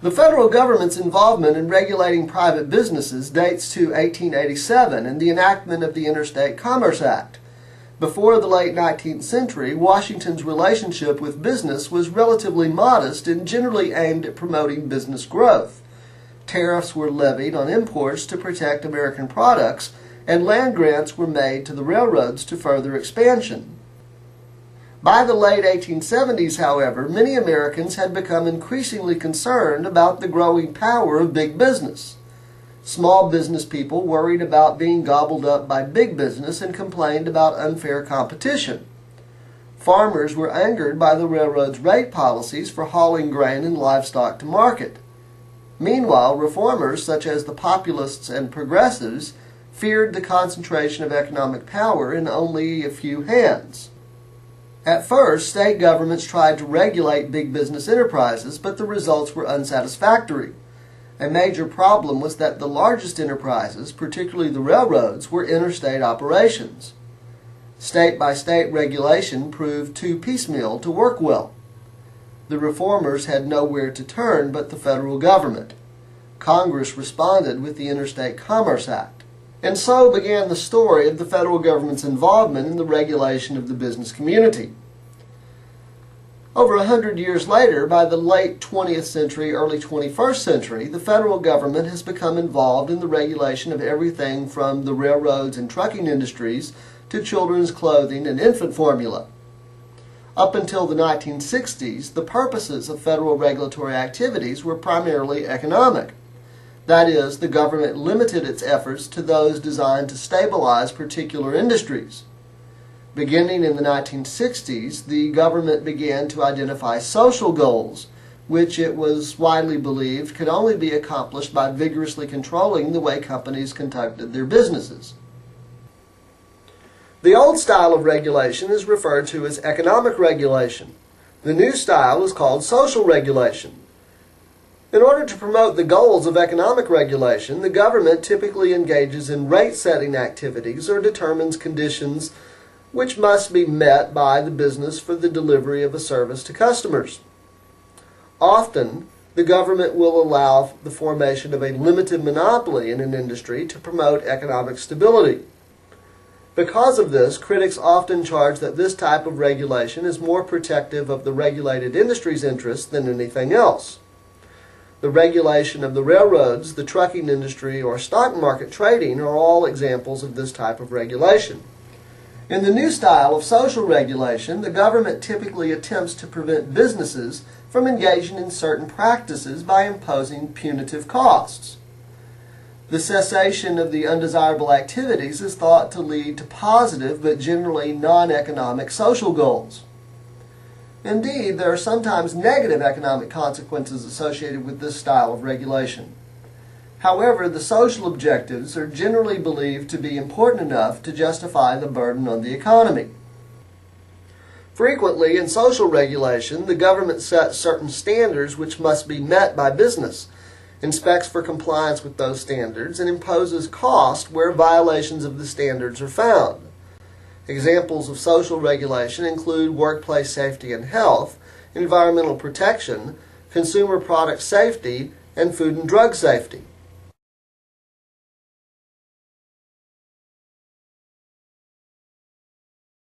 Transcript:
The federal government's involvement in regulating private businesses dates to 1887 and the enactment of the Interstate Commerce Act. Before the late 19th century, Washington's relationship with business was relatively modest and generally aimed at promoting business growth. Tariffs were levied on imports to protect American products, and land grants were made to the railroads to further expansion. By the late 1870s, however, many Americans had become increasingly concerned about the growing power of big business. Small business people worried about being gobbled up by big business and complained about unfair competition. Farmers were angered by the railroad's rate policies for hauling grain and livestock to market. Meanwhile, reformers such as the populists and progressives feared the concentration of economic power in only a few hands. At first, state governments tried to regulate big business enterprises, but the results were unsatisfactory. A major problem was that the largest enterprises, particularly the railroads, were interstate operations. State-by-state regulation proved too piecemeal to work well. The reformers had nowhere to turn but the federal government. Congress responded with the Interstate Commerce Act. And so began the story of the federal government's involvement in the regulation of the business community. Over 100 years later, by the late 20th century, early 21st century, the federal government has become involved in the regulation of everything from the railroads and trucking industries to children's clothing and infant formula. Up until the 1960s, the purposes of federal regulatory activities were primarily economic. That is, the government limited its efforts to those designed to stabilize particular industries. Beginning in the 1960s, the government began to identify social goals, which it was widely believed could only be accomplished by vigorously controlling the way companies conducted their businesses. The old style of regulation is referred to as economic regulation. The new style is called social regulation. In order to promote the goals of economic regulation, the government typically engages in rate-setting activities or determines conditions which must be met by the business for the delivery of a service to customers. Often, the government will allow the formation of a limited monopoly in an industry to promote economic stability. Because of this, critics often charge that this type of regulation is more protective of the regulated industry's interests than anything else. The regulation of the railroads, the trucking industry, or stock market trading are all examples of this type of regulation. In the new style of social regulation, the government typically attempts to prevent businesses from engaging in certain practices by imposing punitive costs. The cessation of the undesirable activities is thought to lead to positive but generally non-economic social goals. Indeed, there are sometimes negative economic consequences associated with this style of regulation. However, the social objectives are generally believed to be important enough to justify the burden on the economy. Frequently, in social regulation, the government sets certain standards which must be met by business, inspects for compliance with those standards, and imposes cost where violations of the standards are found. Examples of social regulation include workplace safety and health, environmental protection, consumer product safety, and food and drug safety.